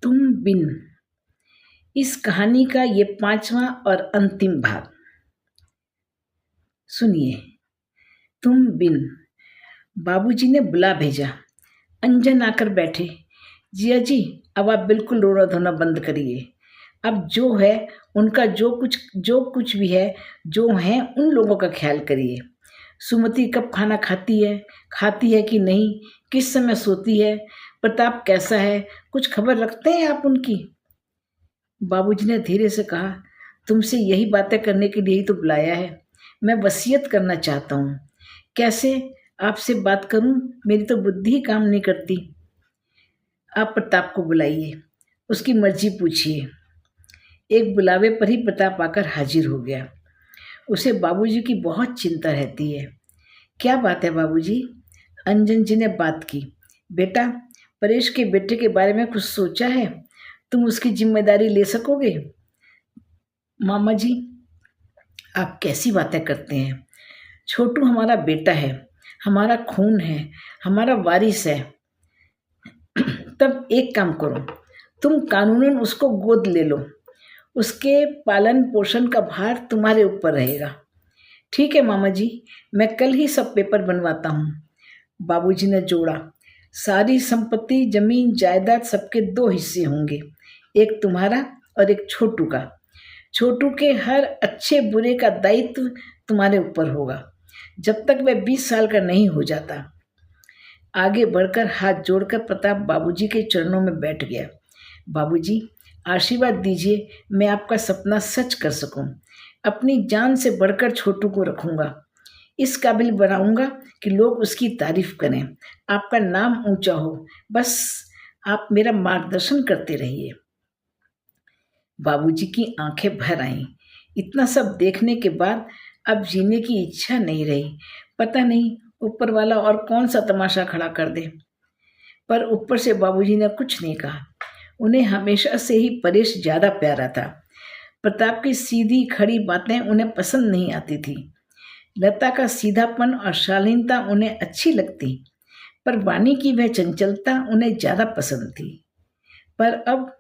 तुम बिन। इस कहानी का ये 5वां और अंतिम भाग सुनिए। तुम बिन। बाबूजी ने बुला भेजा। अंजन आकर बैठे। जिया जी, अब आप बिल्कुल रोना धोना बंद करिए। अब जो है उनका जो कुछ भी है, जो है उन लोगों का ख्याल करिए। सुमति कब खाना खाती है कि नहीं, किस समय सोती है, प्रताप कैसा है, कुछ खबर रखते हैं आप उनकी? बाबूजी ने धीरे से कहा, तुमसे यही बातें करने के लिए ही तो बुलाया है। मैं वसीयत करना चाहता हूँ। कैसे आपसे बात करूँ, मेरी तो बुद्धि ही काम नहीं करती। आप प्रताप को बुलाइए, उसकी मर्जी पूछिए। एक बुलावे पर ही प्रताप आकर हाजिर हो गया। उसे बाबूजी की बहुत चिंता रहती है। क्या बात है बाबूजी? अंजन जी ने बात की। बेटा, परेश के बेटे के बारे में कुछ सोचा है? तुम उसकी जिम्मेदारी ले सकोगे? मामा जी, आप कैसी बातें करते हैं? छोटू हमारा बेटा है, हमारा खून है, हमारा वारिस है। तब एक काम करो, तुम कानूनन उसको गोद ले लो। उसके पालन पोषण का भार तुम्हारे ऊपर रहेगा। ठीक है मामा जी, मैं कल ही सब पेपर बनवाता हूँ। बाबूजी ने जोड़ा। सारी संपत्ति, जमीन जायदाद सबके 2 हिस्से होंगे, एक तुम्हारा और एक छोटू का। छोटू के हर अच्छे बुरे का दायित्व तुम्हारे ऊपर होगा, जब तक वह 20 साल का नहीं हो जाता। आगे बढ़कर हाथ जोड़कर प्रताप बाबूजी के चरणों में बैठ गया। बाबूजी, आशीर्वाद दीजिए, मैं आपका सपना सच कर सकूं। अपनी जान से बढ़कर छोटू को रखूंगा, इस काबिल बनाऊंगा कि लोग उसकी तारीफ करें, आपका नाम ऊंचा हो। बस आप मेरा मार्गदर्शन करते रहिए। बाबूजी की आंखें भर आईं। इतना सब देखने के बाद अब जीने की इच्छा नहीं रही। पता नहीं ऊपर वाला और कौन सा तमाशा खड़ा कर दे। पर ऊपर से बाबूजी ने कुछ नहीं कहा। उन्हें हमेशा से ही परेश ज़्यादा प्यारा था। प्रताप की सीधी खड़ी बातें उन्हें पसंद नहीं आती थी। लता का सीधापन और शालीनता उन्हें अच्छी लगती, पर वानी की वह चंचलता उन्हें ज़्यादा पसंद थी। पर अब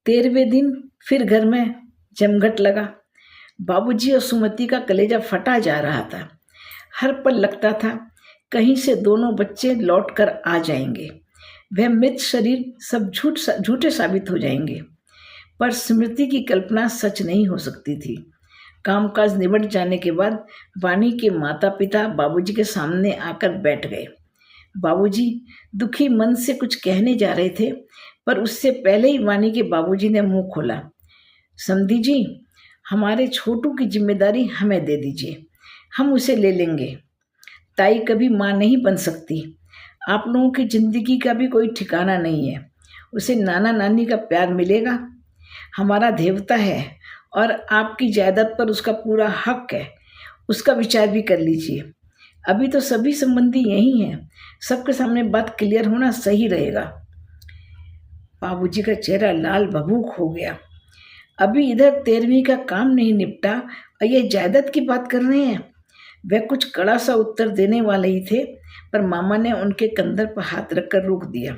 13वें दिन फिर घर में जमघट लगा। बाबूजी और सुमति का कलेजा फटा जा रहा था। हर पल लगता था कहीं से दोनों बच्चे लौटकर आ जाएंगे, वह मृत शरीर सब झूठे साबित हो जाएंगे। पर स्मृति की कल्पना सच नहीं हो सकती थी। कामकाज निबट जाने के बाद वानी के माता पिता बाबूजी के सामने आकर बैठ गए। बाबूजी दुखी मन से कुछ कहने जा रहे थे, पर उससे पहले ही वानी के बाबूजी ने मुंह खोला। समधी जी, हमारे छोटू की जिम्मेदारी हमें दे दीजिए, हम उसे ले लेंगे। ताई कभी माँ नहीं बन सकती। आप लोगों की जिंदगी का भी कोई ठिकाना नहीं है। उसे नाना नानी का प्यार मिलेगा। हमारा देवता है और आपकी जायदाद पर उसका पूरा हक है। उसका विचार भी कर लीजिए। अभी तो सभी संबंधी यही हैं, सबके सामने बात क्लियर होना सही रहेगा। बाबूजी का चेहरा लाल भभूक हो गया। अभी इधर 13वीं का काम नहीं निपटा और ये जायदाद की बात कर रहे हैं। वह कुछ कड़ा सा उत्तर देने वाले ही थे, पर मामा ने उनके कंधे पर हाथ रखकर रोक दिया।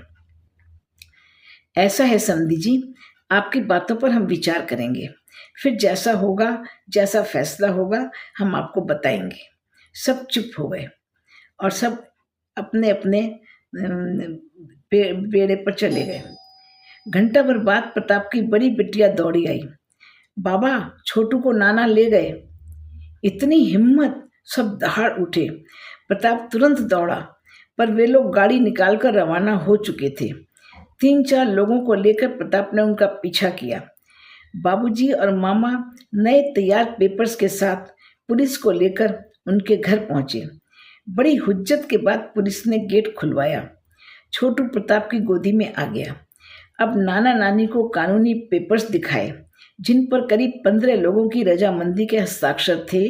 ऐसा है समधी जी, आपकी बातों पर हम विचार करेंगे, फिर जैसा होगा, जैसा फैसला होगा, हम आपको बताएंगे। सब चुप हो गए और सब अपने अपने बेड़े पर चले गए। घंटा भर बाद प्रताप की बड़ी बिटिया दौड़ी आई। बाबा, छोटू को नाना ले गए। इतनी हिम्मत! सब दहाड़ उठे। प्रताप तुरंत दौड़ा, पर वे लोग गाड़ी निकालकर रवाना हो चुके थे। 3-4 लोगों को लेकर प्रताप ने उनका पीछा किया। बाबूजी और मामा नए तैयार पेपर्स के साथ पुलिस को लेकर उनके घर पहुंचे। बड़ी हुज्जत के बाद पुलिस ने गेट खुलवाया। छोटू प्रताप की गोदी में आ गया। अब नाना नानी को कानूनी पेपर्स दिखाए, जिन पर करीब 15 लोगों की रजामंदी के हस्ताक्षर थे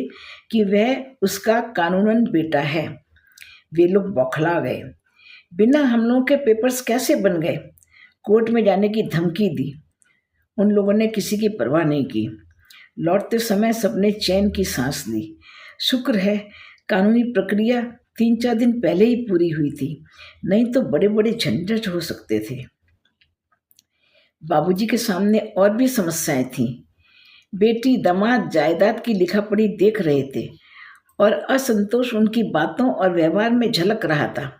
कि वह उसका कानूनन बेटा है। वे लोग बौखला गए। बिना हम लोगों के पेपर्स कैसे बन गए? कोर्ट में जाने की धमकी दी। उन लोगों ने किसी की परवाह नहीं की। लौटते समय सबने चैन की सांस ली। शुक्र है कानूनी प्रक्रिया 3-4 दिन पहले ही पूरी हुई थी, नहीं तो बड़े बड़े झंझट हो सकते थे। बाबूजी के सामने और भी समस्याएं थीं। बेटी दामाद जायदाद की लिखापढ़ी देख रहे थे और असंतोष उनकी बातों और व्यवहार में झलक रहा था।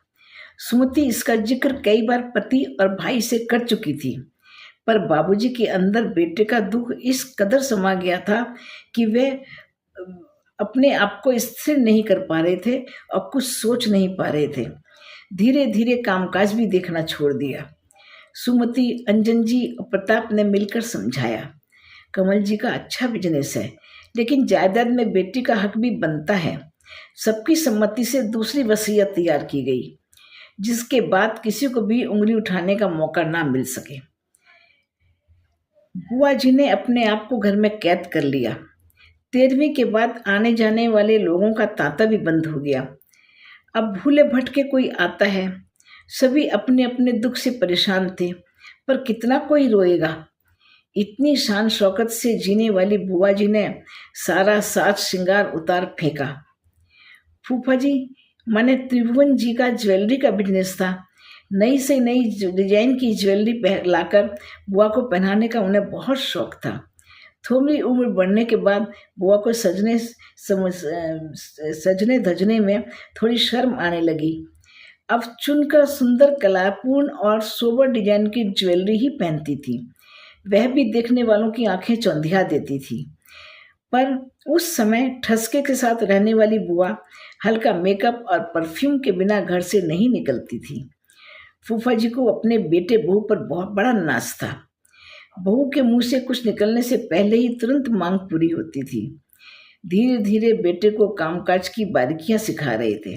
सुमति इसका जिक्र कई बार पति और भाई से कर चुकी थी, पर बाबूजी के अंदर बेटे का दुख इस कदर समा गया था कि वे अपने आप को स्थिर नहीं कर पा रहे थे और कुछ सोच नहीं पा रहे थे। धीरे धीरे कामकाज भी देखना छोड़ दिया। सुमति, अंजन जी और प्रताप ने मिलकर समझाया, कमल जी का अच्छा बिजनेस है, लेकिन जायदाद में बेटी का हक भी बनता है। सबकी सम्मति से दूसरी वसीयत तैयार की गई, जिसके बाद किसी को भी उंगली उठाने का मौका ना मिल सके। बुआ जी ने अपने आप को घर में कैद कर लिया। 13वीं के बाद आने जाने वाले लोगों का तांता भी बंद हो गया। अब भूले भटके कोई आता है। सभी अपने अपने दुख से परेशान थे, पर कितना कोई रोएगा। इतनी शान शौकत से जीने वाली बुआ जी ने सारा साज श्रृंगार उतार फेंका। फूफा जी, माने त्रिभुवन जी का ज्वेलरी का बिजनेस था। नई से नई डिजाइन की ज्वेलरी लाकर बुआ को पहनाने का उन्हें बहुत शौक था। थोड़ी उम्र बढ़ने के बाद बुआ को सजने धजने में थोड़ी शर्म आने लगी। अब चुनकर सुंदर कलापूर्ण और सोबर डिजाइन की ज्वेलरी ही पहनती थी। वह भी देखने वालों की आंखें चौंधिया देती थी। पर उस समय ठसके के साथ रहने वाली बुआ हल्का मेकअप और परफ्यूम के बिना घर से नहीं निकलती थी। फूफा जी को अपने बेटे बहू पर बहुत बड़ा नाज था। बहू के मुंह से कुछ निकलने से पहले ही तुरंत मांग पूरी होती थी। धीरे धीरे बेटे को कामकाज की बारीकियां सिखा रहे थे।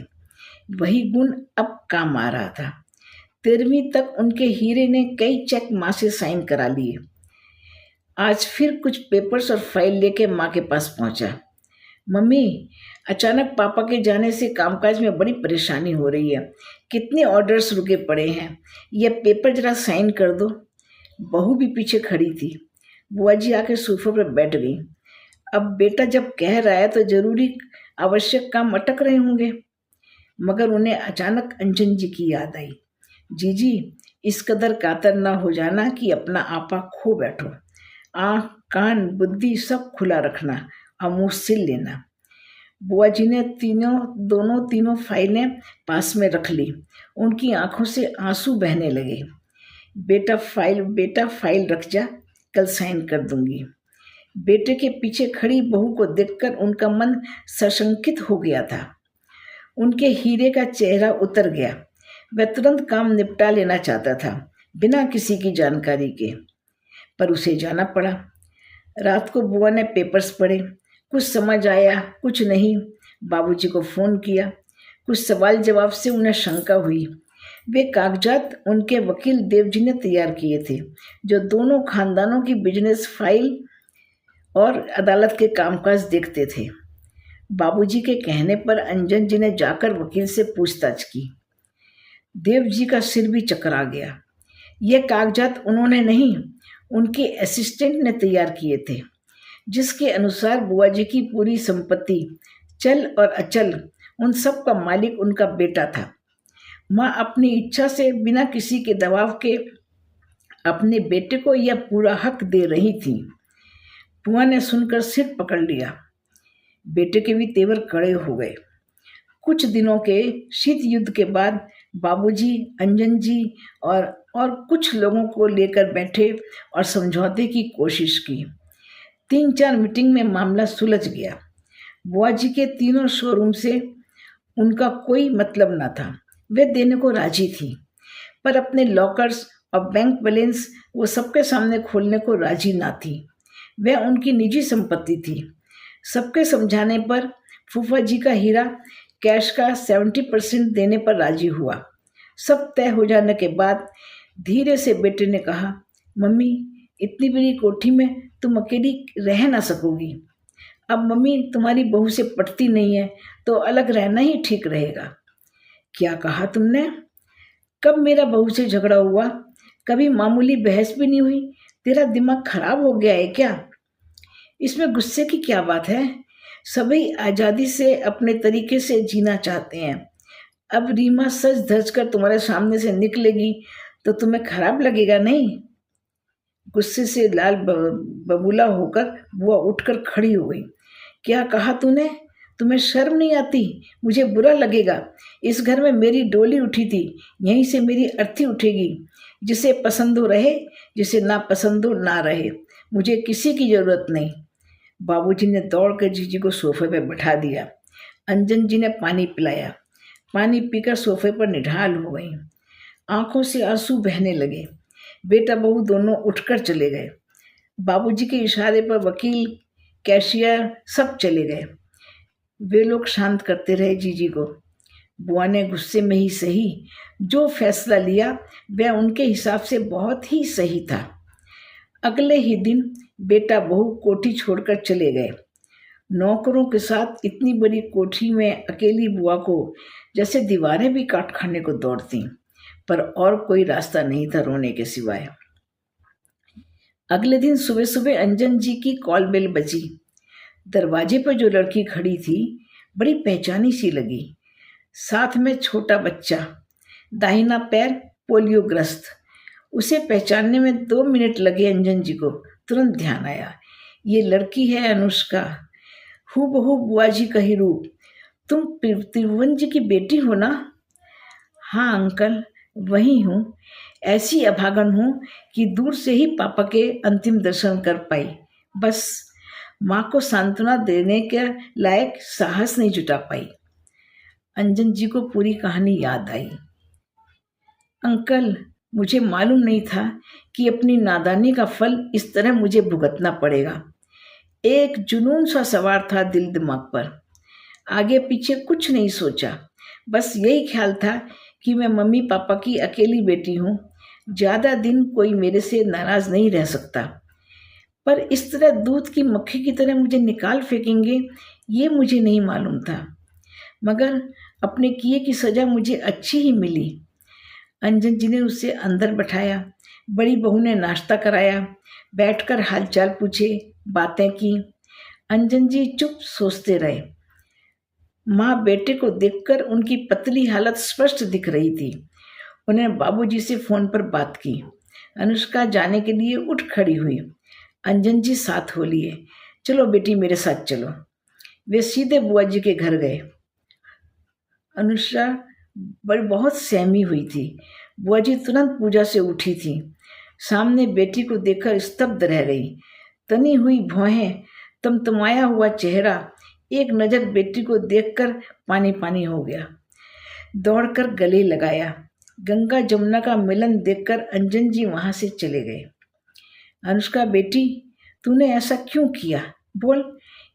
वही गुण अब काम आ रहा था। 13वीं तक उनके हीरे ने कई चेक माँ से साइन करा लिए। आज फिर कुछ पेपर्स और फाइल लेके माँ के पास पहुंचा। मम्मी, अचानक पापा के जाने से कामकाज में बड़ी परेशानी हो रही है। कितने ऑर्डर्स रुके पड़े हैं, यह पेपर जरा साइन कर दो। बहू भी पीछे खड़ी थी। बुआ जी आके सोफे पर बैठ गई। अब बेटा जब कह रहा है तो जरूरी आवश्यक काम अटक रहे होंगे। मगर उन्हें अचानक अंजन जी की याद आई। जीजी, इस कदर कातर ना हो जाना कि अपना आपा खो बैठो। आँख, कान, बुद्धि सब खुला रखना और मुँह सिल लेना। बुआ जी ने तीनों फाइलें पास में रख ली। उनकी आंखों से आंसू बहने लगे। बेटा फाइल रख जा, कल साइन कर दूंगी। बेटे के पीछे खड़ी बहू को देखकर उनका मन सशंकित हो गया था। उनके हीरे का चेहरा उतर गया। वह तुरंत काम निपटा लेना चाहता था, बिना किसी की जानकारी के, पर उसे जाना पड़ा। रात को बुआ ने पेपर्स पढ़े। कुछ समझ आया, कुछ नहीं। बाबूजी को फ़ोन किया। कुछ सवाल जवाब से उन्हें शंका हुई। वे कागजात उनके वकील देवजी ने तैयार किए थे, जो दोनों खानदानों की बिजनेस फाइल और अदालत के कामकाज देखते थे। बाबूजी के कहने पर अंजन जी ने जाकर वकील से पूछताछ की। देव जी का सिर भी चकरा गया। ये कागजात उन्होंने नहीं, उनके असिस्टेंट ने तैयार किए थे, जिसके अनुसार बुआ जी की पूरी संपत्ति, चल और अचल, उन सब का मालिक उनका बेटा था। माँ अपनी इच्छा से बिना किसी के दबाव के अपने बेटे को यह पूरा हक दे रही थी। बुआ ने सुनकर सिर पकड़ लिया। बेटे के भी तेवर कड़े हो गए। कुछ दिनों के शीत युद्ध के बाद बाबूजी, अंजन जी और कुछ लोगों को लेकर बैठे और समझौते की कोशिश की। 3-4 मीटिंग में मामला सुलझ गया। बुआ जी के तीनों शोरूम से उनका कोई मतलब न था। वे देने को राजी थी, पर अपने लॉकर्स और बैंक बैलेंस वो सबके सामने खोलने को राजी ना थी। वह उनकी निजी संपत्ति थी। सबके समझाने पर फूफा जी का हीरा कैश का 70% देने पर राजी हुआ। सब तय हो जाने के बाद धीरे से बेटे ने कहा, मम्मी, इतनी बड़ी कोठी में तुम अकेली रह ना सकोगी। अब मम्मी तुम्हारी बहू से पटती नहीं है तो अलग रहना ही ठीक रहेगा। क्या कहा तुमने? कब मेरा बहू से झगड़ा हुआ? कभी मामूली बहस भी नहीं हुई? तेरा दिमाग खराब हो गया है क्या? इसमें गुस्से की क्या बात है? सभी आज़ादी से अपने तरीके से जीना चाहते हैं। अब रीमा सज धज कर तुम्हारे सामने से निकलेगी तो तुम्हें खराब लगेगा नहीं? गुस्से से लाल बबूला होकर बुआ उठकर खड़ी हो गई। क्या कहा तूने? तुम्हें शर्म नहीं आती? मुझे बुरा लगेगा। इस घर में मेरी डोली उठी थी, यहीं से मेरी अर्थी उठेगी। जिसे पसंद हो रहे, जिसे ना पसंद हो ना रहे, मुझे किसी की जरूरत नहीं। बाबूजी ने दौड़ कर जीजी को सोफे पर बैठा दिया। अंजन जी ने पानी पिलाया। पानी पीकर सोफे पर निढाल हो गई। आंखों से आंसू बहने लगे। बेटा बहू दोनों उठकर चले गए। बाबूजी के इशारे पर वकील, कैशियर सब चले गए। वे लोग शांत करते रहे जीजी को। बुआ ने गुस्से में ही सही जो फैसला लिया वह उनके हिसाब से बहुत ही सही था। अगले ही दिन बेटा बहू कोठी छोड़कर चले गए। नौकरों के साथ इतनी बड़ी कोठी में अकेली बुआ को जैसे दीवारें भी काट खाने को दौड़ती, पर और कोई रास्ता नहीं था रोने के सिवाय। अगले दिन सुबह सुबह अंजन जी की कॉल बेल बजी। दरवाजे पर जो लड़की खड़ी थी बड़ी पहचानी सी लगी। साथ में छोटा बच्चा, दाहिना पैर पोलियोग्रस्त। उसे पहचानने में 2 मिनट लगे अंजन जी को। तुरंत ध्यान आया, ये लड़की है अनुष्का, हूबहू बुआ जी का ही रूप। तुम त्रिभुवन जी की बेटी हो ना? हाँ अंकल, वही हूँ। ऐसी अभागन हूँ कि दूर से ही पापा के अंतिम दर्शन कर पाई। बस माँ को सांत्वना देने के लायक साहस नहीं जुटा पाई। अंजन जी को पूरी कहानी याद आई। अंकल, मुझे मालूम नहीं था कि अपनी नादानी का फल इस तरह मुझे भुगतना पड़ेगा। एक जुनून सा सवार था दिल दिमाग पर। आगे पीछे कुछ नहीं सोचा, बस यही ख्याल था कि मैं मम्मी पापा की अकेली बेटी हूँ। ज़्यादा दिन कोई मेरे से नाराज़ नहीं रह सकता। पर इस तरह दूध की मक्खी की तरह मुझे निकाल फेंकेंगे, ये मुझे नहीं मालूम था। मगर अपने किए की सज़ा मुझे अच्छी ही मिली। अंजन जी ने उसे अंदर बैठाया। बड़ी बहू ने नाश्ता कराया। बैठकर हालचाल पूछे, बातें की। अंजन जी चुप सोचते रहे। माँ बेटे को देखकर उनकी पतली हालत स्पष्ट दिख रही थी। उन्हें बाबूजी से फ़ोन पर बात की। अनुष्का जाने के लिए उठ खड़ी हुई। अंजन जी साथ हो लिए। चलो बेटी, मेरे साथ चलो। वे सीधे बुआ जी के घर गए। अनुष्का बहुत सहमी हुई थी। बुआ जी तुरंत पूजा से उठी थी। सामने बेटी को देखकर स्तब्ध रह गई। तनी हुई भौहें, तमतमाया हुआ चेहरा, एक नज़र बेटी को देखकर पानी पानी हो गया। दौड़कर गले लगाया। गंगा जमुना का मिलन देखकर अंजन जी वहाँ से चले गए। अनुष्का बेटी, तूने ऐसा क्यों किया? बोल,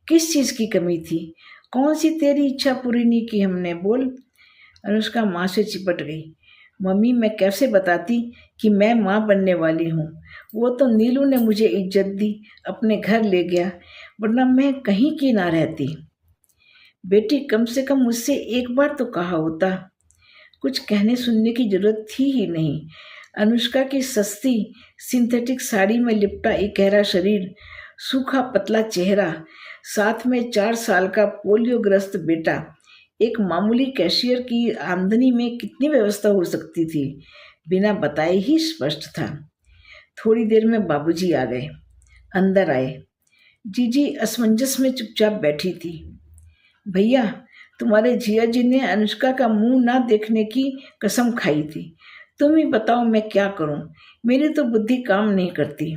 किस चीज़ की कमी थी? कौन सी तेरी इच्छा पूरी नहीं की हमने? बोल। अनुष्का माँ से चिपट गई। मम्मी, मैं कैसे बताती कि मैं माँ बनने वाली हूँ? वो तो नीलू ने मुझे इज्जत दी, अपने घर ले गया, वरना मैं कहीं की ना रहती। बेटी, कम से कम मुझसे एक बार तो कहा होता। कुछ कहने सुनने की जरूरत थी ही नहीं। अनुष्का की सस्ती सिंथेटिक साड़ी में लिपटा एक गहरा शरीर, सूखा पतला चेहरा, साथ में 4 साल का पोलियोग्रस्त बेटा। एक मामूली कैशियर की आमदनी में कितनी व्यवस्था हो सकती थी, बिना बताए ही स्पष्ट था। थोड़ी देर में बाबूजी आ गए। अंदर आए। जीजी असमंजस में चुपचाप बैठी थी। भैया, तुम्हारे जिया जी ने अनुष्का का मुंह ना देखने की कसम खाई थी। तुम ही बताओ मैं क्या करूं? मेरी तो बुद्धि काम नहीं करती।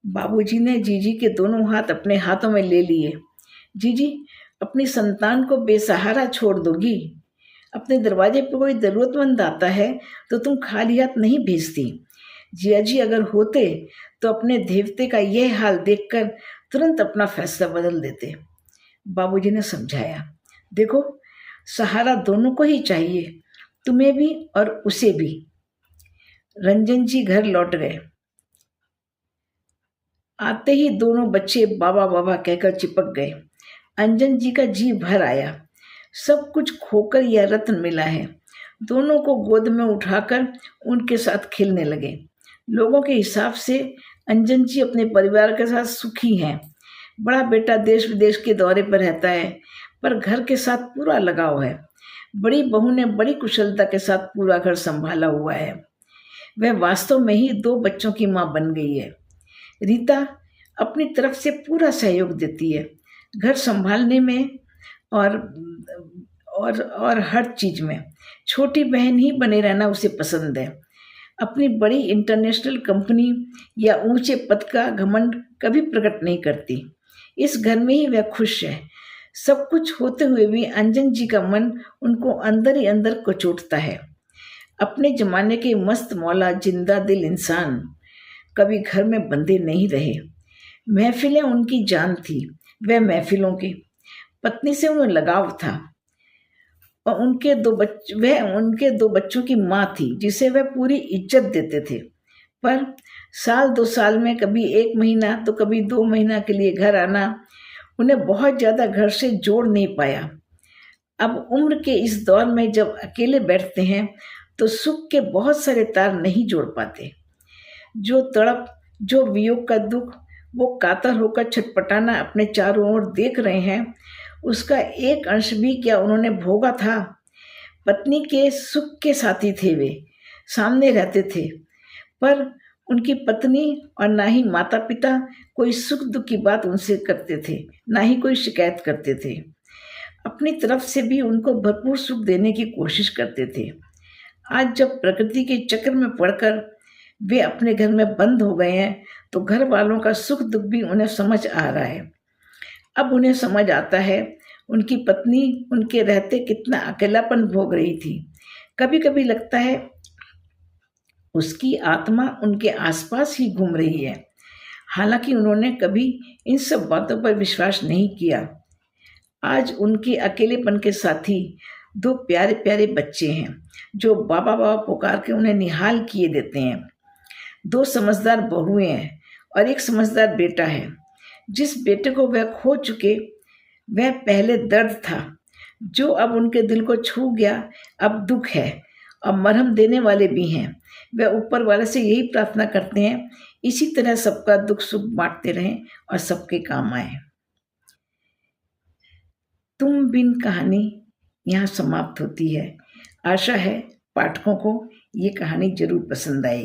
बाबूजी ने जीजी के दोनों हाथ अपने हाथों में ले लिए। जीजी, अपनी संतान को बेसहारा छोड़ दोगी? अपने दरवाजे पर कोई ज़रूरतमंद आता है तो तुम खाली हाथ नहीं भेजती। जिया जी अगर होते तो अपने देवते का यह हाल देखकर तुरंत अपना फैसला बदल देते। बाबूजी ने समझाया, देखो, सहारा दोनों को ही चाहिए, तुम्हें भी और उसे भी। रंजन जी घर लौट गए। आते ही दोनों बच्चे बाबा बाबा कहकर चिपक गए। अंजन जी का जी भर आया। सब कुछ खोकर यह रत्न मिला है। दोनों को गोद में उठाकर उनके साथ खेलने लगे। लोगों के हिसाब से अंजन जी अपने परिवार के साथ सुखी हैं। बड़ा बेटा देश विदेश के दौरे पर रहता है, पर घर के साथ पूरा लगाव है। बड़ी बहू ने बड़ी कुशलता के साथ पूरा घर संभाला हुआ है। वह वास्तव में ही 2 बच्चों की माँ बन गई है। रीता अपनी तरफ से पूरा सहयोग देती है, घर संभालने में और हर चीज़ में। छोटी बहन ही बने रहना उसे पसंद है। अपनी बड़ी इंटरनेशनल कंपनी या ऊंचे पद का घमंड कभी प्रकट नहीं करती। इस घर में ही वह खुश है। सब कुछ होते हुए भी अंजन जी का मन उनको अंदर ही अंदर कचोटता है। अपने जमाने के मस्त मौला जिंदा दिल इंसान कभी घर में बंधे नहीं रहे। महफिलें उनकी जान थी, वह महफिलों की। पत्नी से उन्हें लगाव था और वह उनके 2 बच्चों की माँ थी जिसे वह पूरी इज्जत देते थे। पर साल 2 साल में कभी 1 महीना तो कभी 2 महीना के लिए घर आना उन्हें बहुत ज़्यादा घर से जोड़ नहीं पाया। अब उम्र के इस दौर में जब अकेले बैठते हैं तो सुख के बहुत सारे तार नहीं जोड़ पाते। जो तड़प, जो वियोग का दुख वो कातर होकर छटपटाना अपने चारों ओर देख रहे हैं, उसका एक अंश भी क्या उन्होंने भोगा था? पत्नी के सुख के साथी थे वे, सामने रहते थे, पर उनकी पत्नी और ना ही माता पिता कोई सुख दुख की बात उनसे करते थे, ना ही कोई शिकायत करते थे। अपनी तरफ से भी उनको भरपूर सुख देने की कोशिश करते थे। आज जब प्रकृति के चक्र में पड़कर वे अपने घर में बंद हो गए हैं तो घर वालों का सुख दुख भी उन्हें समझ आ रहा है। अब उन्हें समझ आता है उनकी पत्नी उनके रहते कितना अकेलापन भोग रही थी। कभी कभी लगता है उसकी आत्मा उनके आसपास ही घूम रही है। हालांकि उन्होंने कभी इन सब बातों पर विश्वास नहीं किया। आज उनके अकेलेपन के साथी 2 प्यारे प्यारे बच्चे हैं जो बाबा बाबा पुकार के उन्हें निहाल किए देते हैं। 2 समझदार बहुएं हैं और एक समझदार बेटा है। जिस बेटे को वह खो चुके वह पहले दर्द था, जो अब उनके दिल को छू गया अब दुख है और मरहम देने वाले भी हैं। वह ऊपर वाले से यही प्रार्थना करते हैं इसी तरह सबका दुख सुख बांटते रहें और सबके काम आए। तुम बिन कहानी यहाँ समाप्त होती है। आशा है पाठकों को ये कहानी जरूर पसंद आएगी।